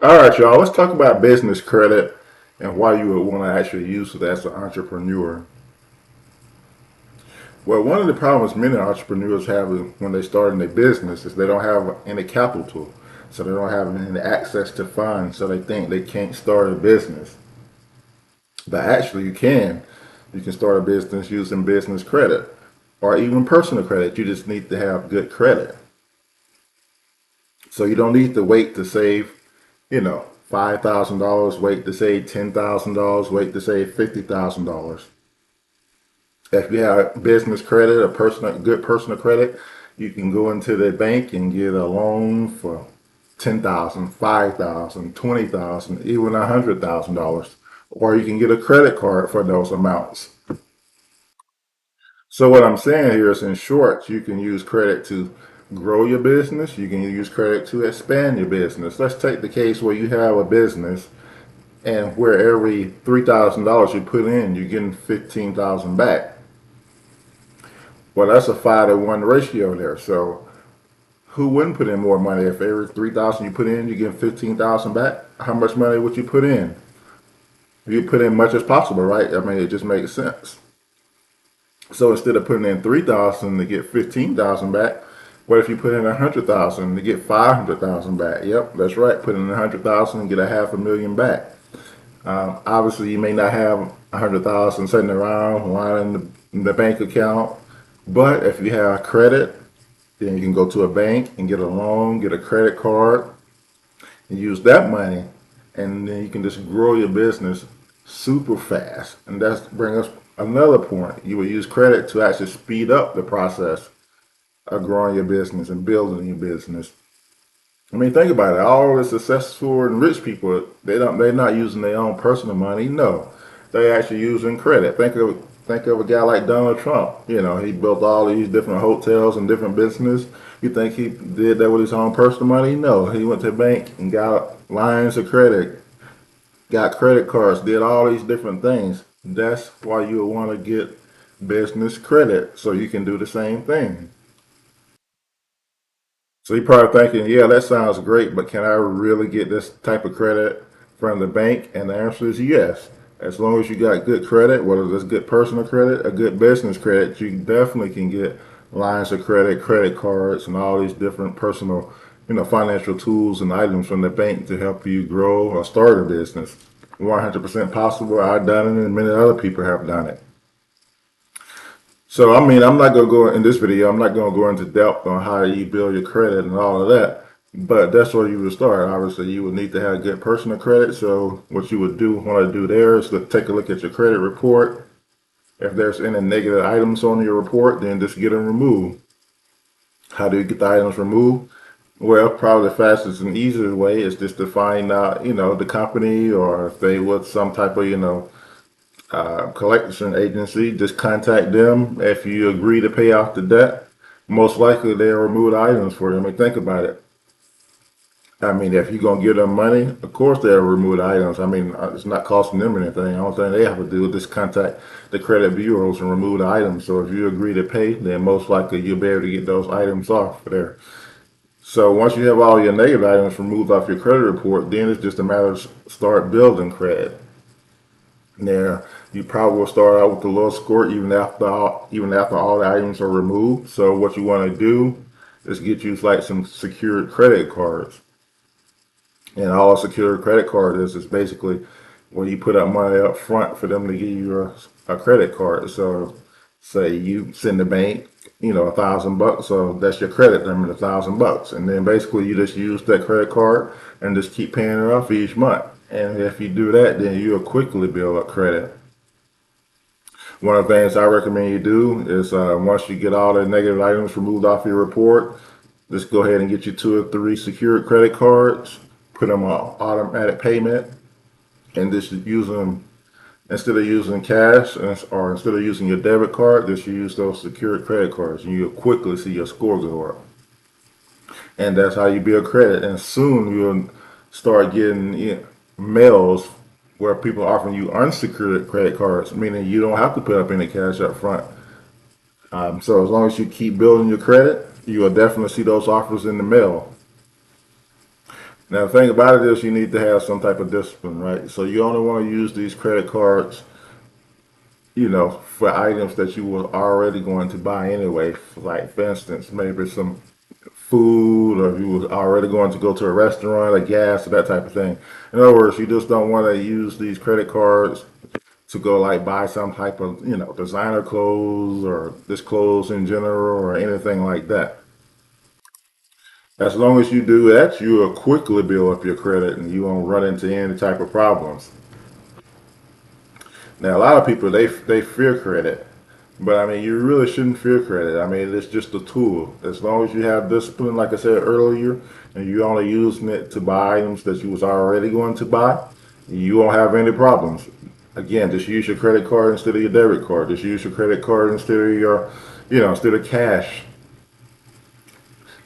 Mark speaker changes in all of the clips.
Speaker 1: All right, y'all. Let's talk about business credit and why you would want to actually use it as an entrepreneur. Well, one of the problems many entrepreneurs have when they start in their business is they don't have any capital, so they don't have any access to funds, so they think they can't start a business. But actually, you can. You can start a business using business credit or even personal credit. You just need to have good credit. So you don't need to wait to save, $5,000, wait to save $10,000, wait to save $50,000. If you have business credit or good personal credit, you can go into the bank and get a loan for 10,000, 5,000, 20,000, even $100,000. Or you can get a credit card for those amounts. So what I'm saying here is, in short, you can use credit to grow your business. You can use credit to expand your business. Let's take the case where you have a business and where every $3,000 you put in, you're getting 15,000 back. Well, that's a 5-to-1 ratio there. So who wouldn't put in more money if every 3,000 you put in, you get 15,000 back? How much money would you put in? You put in much as possible, right? I mean, it just makes sense. So instead of putting in 3,000 to get 15,000 back, what if you put in 100,000 to get 500,000 back? Yep, that's right. Put in 100,000 and get a half a million back. Obviously, you may not have 100,000 sitting around lying in the bank account, but if you have credit, then you can go to a bank and get a loan, get a credit card, and use that money, and then you can just grow your business super fast. And that's bring us another point. You would use credit to actually speed up the process of growing your business and building your business. I mean, think about it. All the successful and rich people, they're not using their own personal money. No, they're actually using credit. Think of a guy like Donald Trump. You know, he built all these different hotels and different business. You think he did that with his own personal money? No, he went to the bank and got lines of credit, got credit cards, did all these different things. That's why you would want to get business credit so you can do the same thing. So you're probably thinking, yeah, that sounds great, but can I really get this type of credit from the bank? And the answer is yes. As long as you got good credit, whether it's good personal credit or good business credit, you definitely can get lines of credit, credit cards, and all these different personal, financial tools and items from the bank to help you grow or start a business. 100% possible. I've done it, and many other people have done it. So, I mean, I'm not going to go in this video, I'm not going to go into depth on how you build your credit and all of that, but that's where you would start. Obviously, you would need to have good personal credit. So, what you would want to do there is to take a look at your credit report. If there's any negative items on your report, then just get them removed. How do you get the items removed? Well, probably the fastest and easiest way is just to find out, the company, or if they with some type of, collection agency, just contact them. If you agree to pay off the debt, most likely they'll remove the items for you. I mean, think about it. I mean, if you're going to give them money, of course they'll remove the items. I mean, it's not costing them anything. The only thing they have to do is just contact the credit bureaus and remove the items. So if you agree to pay, then most likely you'll be able to get those items off there. So once you have all your negative items removed off your credit report, then it's just a matter of start building credit. Now, you probably will start out with a low score even after all the items are removed. So what you want to do is get you like some secured credit cards. And all a secured credit card is basically where you put up money up front for them to give you a credit card. So say you send the bank, $1,000, so that's your credit limit, $1,000. And then basically you just use that credit card and just keep paying it off each month. And if you do that, then you'll quickly build up credit. One of the things I recommend you do is once you get all the negative items removed off your report, just go ahead and get you 2 or 3 secured credit cards, put them on automatic payment, and just use them instead of using cash or instead of using your debit card, just use those secured credit cards, and you'll quickly see your score go up. And that's how you build credit. And soon you'll start getting mails where people are offering you unsecured credit cards, meaning you don't have to put up any cash up front. So as long as you keep building your credit, you will definitely see those offers in the mail. Now, the thing about it is you need to have some type of discipline, right? So you only want to use these credit cards, for items that you were already going to buy anyway. Like, for instance, maybe some food, or if you was already going to go to a restaurant, or gas, or that type of thing. In other words, you just don't want to use these credit cards to go like buy some type of, designer clothes or just clothes in general or anything like that. As long as you do that, you will quickly build up your credit and you won't run into any type of problems. Now, a lot of people they fear credit, but I mean, you really shouldn't fear credit. I mean, it's just a tool. As long as you have discipline, like I said earlier, and you only using it to buy items that you was already going to buy, you won't have any problems. Again, just use your credit card instead of your debit card. Just use your credit card instead of instead of cash.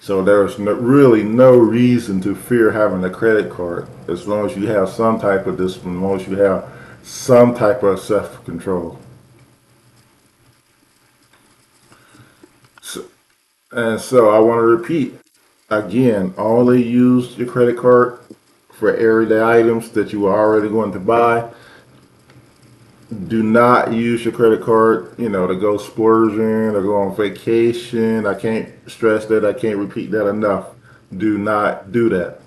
Speaker 1: So there's really no reason to fear having a credit card as long as you have some type of discipline, as long as you have some type of self control. So, and so I want to repeat again, only use your credit card for everyday items that you are already going to buy. Do not use your credit card, to go splurging or go on vacation. I can't stress that. I can't repeat that enough. Do not do that.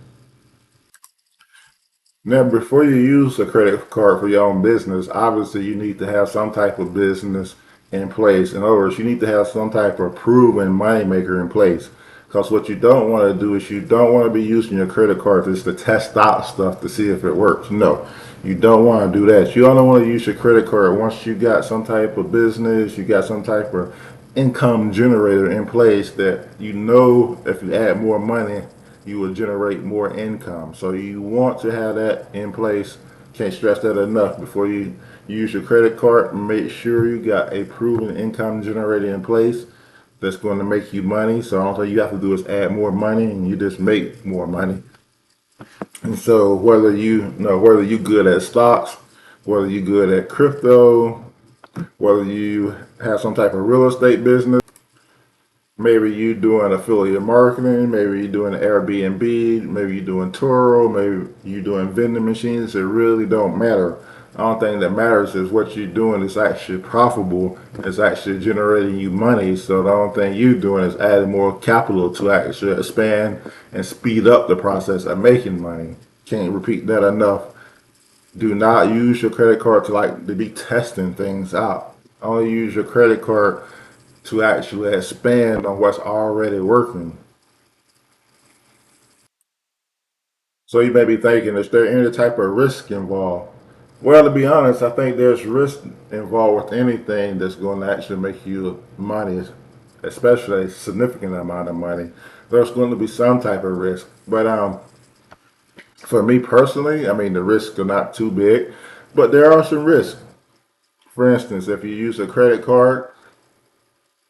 Speaker 1: Now, before you use a credit card for your own business, obviously you need to have some type of business in place. In other words, you need to have some type of proven moneymaker in place. Because what you don't want to do is you don't want to be using your credit card just to test out stuff to see if it works. No, you don't want to do that. You only want to use your credit card once you got some type of business, you got some type of income generator in place that if you add more money, you will generate more income. So you want to have that in place. Can't stress that enough. Before you use your credit card, make sure you got a proven income generator in place that's going to make you money. So all you have to do is add more money and you just make more money. And so whether you good at stocks, whether you good at crypto, whether you have some type of real estate business, maybe you doing affiliate marketing, maybe you doing Airbnb, maybe you doing Turo, maybe you doing vending machines. It really don't matter. The only thing that matters is what you're doing is actually profitable. It's actually generating you money. So the only thing you're doing is adding more capital to actually expand and speed up the process of making money. Can't repeat that enough. Do not use your credit card to be testing things out. Only use your credit card to actually expand on what's already working. So you may be thinking, is there any type of risk involved? Well, to be honest, I think there's risk involved with anything that's going to actually make you money, especially a significant amount of money. There's going to be some type of risk. But for me personally, I mean, the risks are not too big, but there are some risks. For instance, if you use a credit card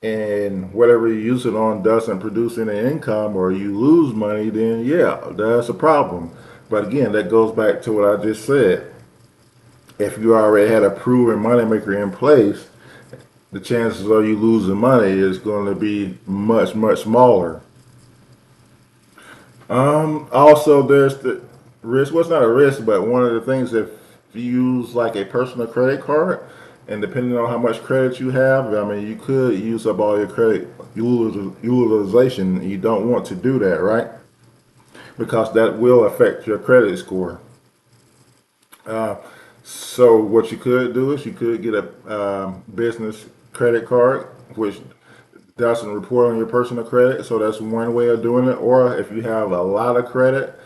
Speaker 1: and whatever you use it on doesn't produce any income or you lose money, then yeah, that's a problem. But again, that goes back to what I just said. If you already had a proven moneymaker in place, the chances of you losing money is going to be much, much smaller. Also, there's the risk. Well, it's not a risk, but one of the things, if you use like a personal credit card, and depending on how much credit you have, I mean, you could use up all your credit utilization. You don't want to do that, right? Because that will affect your credit score. Uh, so what you could do is you could get a business credit card, which doesn't report on your personal credit. So that's one way of doing it. Or if you have a lot of credit,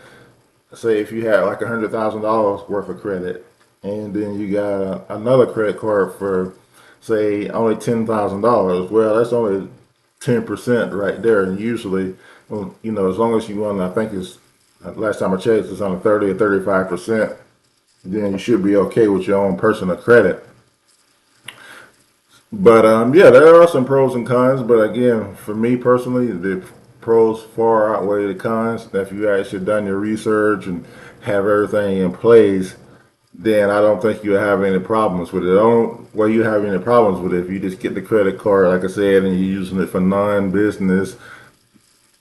Speaker 1: say if you had like $100,000 worth of credit, and then you got another credit card for say only $10,000. Well, that's only 10% right there, and usually, well, as long as you want, I think it's last time I checked, it's on 30 or 35%. Then you should be okay with your own personal credit. But yeah, there are some pros and cons. But again, for me personally, the pros far outweigh the cons. If you actually done your research and have everything in place, then I don't think you have any problems with it. I don't, well, you have any problems with it if you just get the credit card, like I said, and you're using it for non-business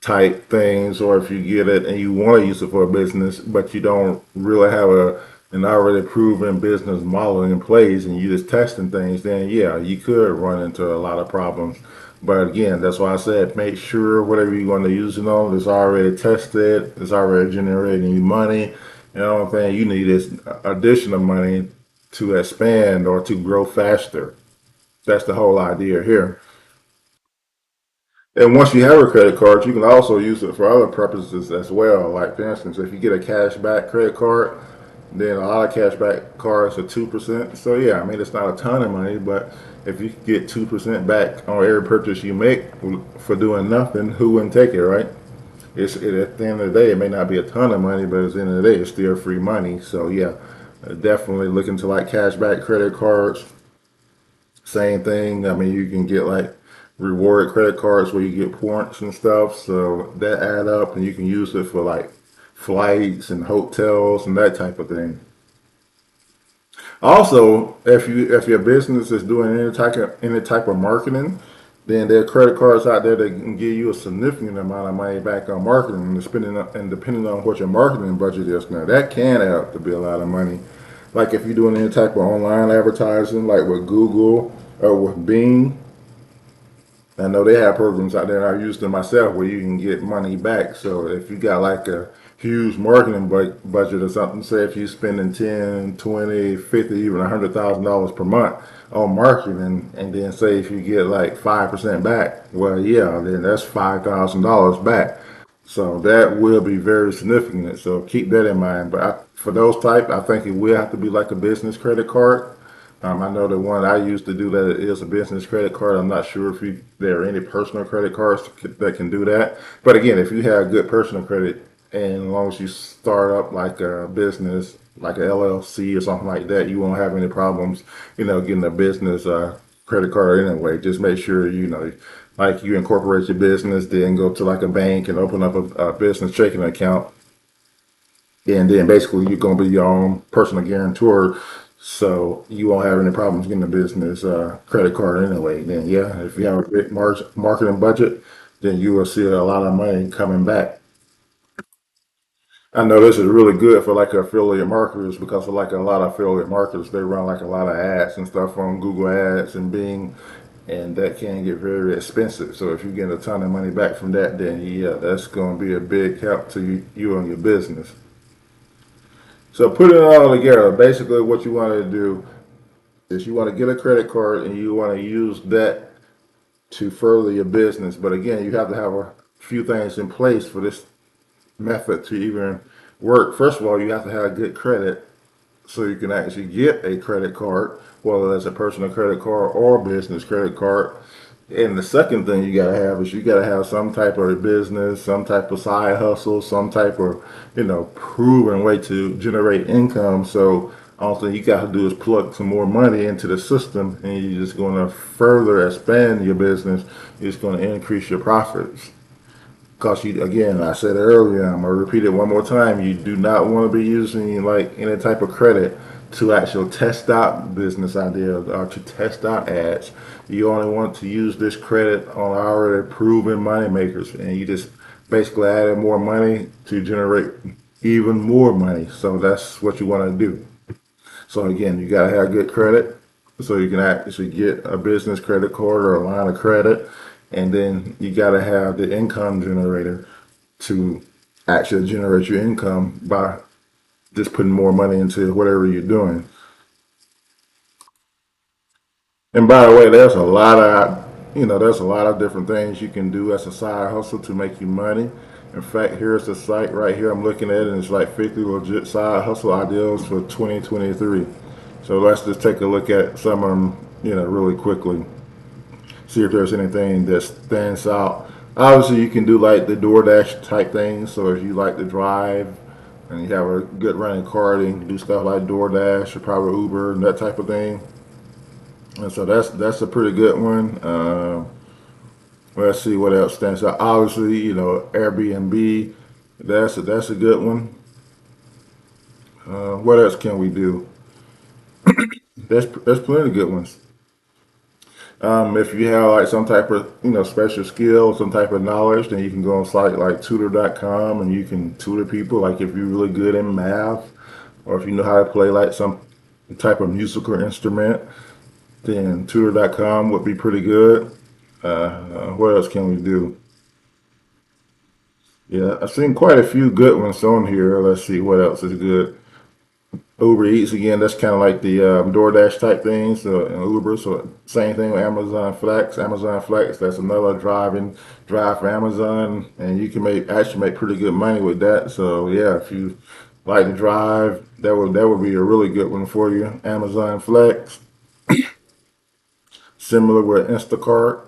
Speaker 1: type things, or if you get it and you want to use it for a business, but you don't really have an already proven business model in place and you just testing things, then yeah, you could run into a lot of problems. But again, that's why I said make sure whatever you're going to use it on is already tested, it's already generating you money. And the only thing you need is additional money to expand or to grow faster. That's the whole idea here. And once you have a credit card, you can also use it for other purposes as well. Like for instance, if you get a cashback credit card, then a lot of cashback cards are 2%. So yeah, I mean it's not a ton of money, but if you get 2% back on every purchase you make for doing nothing, who wouldn't take it, right? At the end of the day, it may not be a ton of money, but at the end of the day, it's still free money. So yeah, definitely look into like cashback credit cards. Same thing. I mean, you can get like reward credit cards where you get points and stuff. So that add up, and you can use it for like flights and hotels and that type of thing. Also, if your business is doing any type of marketing, then there are credit cards out there that can give you a significant amount of money back on marketing and depending on what your marketing budget is now, that can add up to be a lot of money. Like if you're doing any type of online advertising, like with Google or with Bing, I know they have programs out there, and I've used them myself, where you can get money back. So if you got like a huge marketing budget or something, say if you're spending 10, 20, 50, even $100,000 per month on marketing, and then say if you get like 5% back, well, yeah, then that's $5,000 back. So that will be very significant. So keep that in mind. But for those type, I think it will have to be like a business credit card. I know the one I used to do that is a business credit card. I'm not sure if there are any personal credit cards that can do that. But again, if you have good personal credit, and as long as you start up like a business, like a LLC or something like that, you won't have any problems, getting a business credit card anyway. Just make sure, like you incorporate your business, then go to like a bank and open up a business checking account, and then basically you're going to be your own personal guarantor, so you won't have any problems getting a business credit card anyway. Then yeah, if you have a big marketing budget, then you will see a lot of money coming back. I know this is really good for like affiliate marketers, because for like a lot of affiliate marketers, they run like a lot of ads and stuff on Google Ads and Bing, and that can get very expensive. So if you get a ton of money back from that, then yeah, that's going to be a big help to you and your business. So putting it all together, basically what you want to do is you want to get a credit card and you want to use that to further your business. But again, you have to have a few things in place for this method to even work. First of all, you have to have good credit so you can actually get a credit card, whether that's a personal credit card or business credit card. And the second thing you gotta have is you gotta have some type of business, some type of side hustle, some type of, proven way to generate income. So all thing you gotta do is plug some more money into the system, and you're just gonna further expand your business. It's gonna increase your profits. Because you, again, I said earlier, I'm gonna repeat it one more time. You do not want to be using like any type of credit to actually test out business ideas or to test out ads. You only want to use this credit on already proven money makers, and you just basically added more money to generate even more money. So that's what you want to do. So again, you gotta have good credit so you can actually get a business credit card or a line of credit, and then you gotta have the income generator to actually generate your income by just putting more money into whatever you're doing. And by the way, there's a lot of different things you can do as a side hustle to make you money. In fact, here's the site right here I'm looking at, and it's like 50 legit side hustle ideas for 2023. So let's just take a look at some of them, really quickly. See if there's anything that stands out. Obviously, you can do like the DoorDash type things. So if you like to drive and you have a good running car, then you can do stuff like DoorDash or probably Uber and that type of thing. And so that's a pretty good one. Let's see what else stands out. Obviously, Airbnb. That's a good one. What else can we do? There's plenty of good ones. If you have like some type of special skill, some type of knowledge, then you can go on site like tutor.com and you can tutor people. Like if you're really good in math, or if you know how to play like some type of musical instrument, then tutor.com would be pretty good. What else can we do? Yeah, I've seen quite a few good ones on here. Let's see what else is good. Uber Eats again, that's kind of like the DoorDash type thing. So and Uber, so same thing with Amazon Flex. Amazon Flex, that's another drive for Amazon, and you can actually make pretty good money with that. So yeah, if you like to drive, that would be a really good one for you. Amazon Flex, similar with Instacart.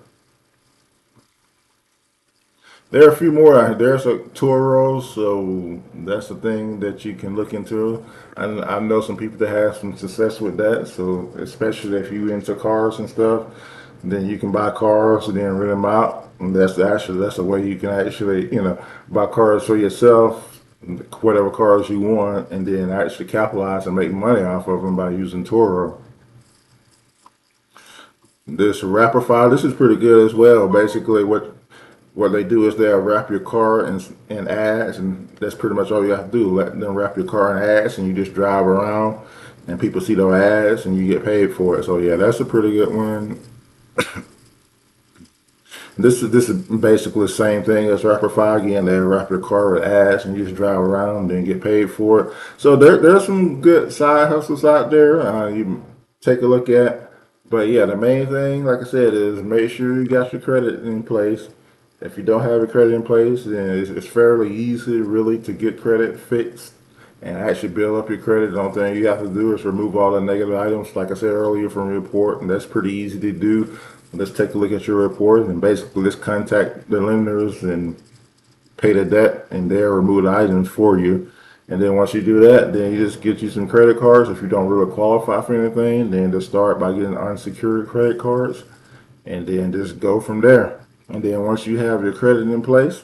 Speaker 1: There are a few more. There's a Toro, so that's the thing that you can look into. And I know some people that have some success with that. So especially if you into cars and stuff, then you can buy cars and then rent them out. And that's a way you can actually buy cars for yourself, whatever cars you want, and then actually capitalize and make money off of them by using Toro. This Rapify, this is pretty good as well. Basically, what they do is they'll wrap your car in ads, and that's pretty much all you have to do. Let them wrap your car in ads, and you just drive around, and people see those ads, and you get paid for it. So yeah, that's a pretty good one. This is basically the same thing as Rapify. Again, they wrap your car with ads, and you just drive around and get paid for it. So there's some good side hustles out there. You take a look at. But yeah, the main thing, like I said, is make sure you got your credit in place. If you don't have your credit in place, then it's fairly easy, really, to get credit fixed and actually build up your credit. The only thing you have to do is remove all the negative items, like I said earlier, from your report, and that's pretty easy to do. Let's take a look at your report and basically let's contact the lenders and pay the debt, and they'll remove the items for you. And then once you do that, then you just get you some credit cards. If you don't really qualify for anything, then just start by getting unsecured credit cards and then just go from there. And then once you have your credit in place,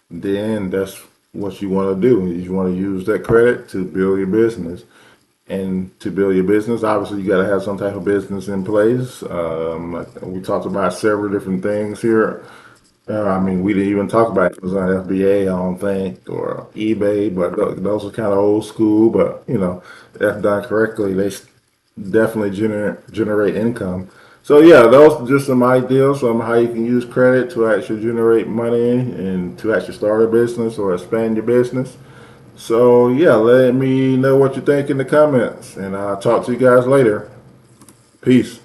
Speaker 1: then that's what you want to do. You want to use that credit to build your business. And to build your business, obviously, you got to have some type of business in place. We talked about several different things here. I mean, we didn't even talk about Amazon FBA, I don't think, or eBay, but those are kind of old school. But if done correctly, definitely generate income. So yeah, those are just some ideas on how you can use credit to actually generate money and to actually start a business or expand your business. So yeah, let me know what you think in the comments, and I'll talk to you guys later. Peace.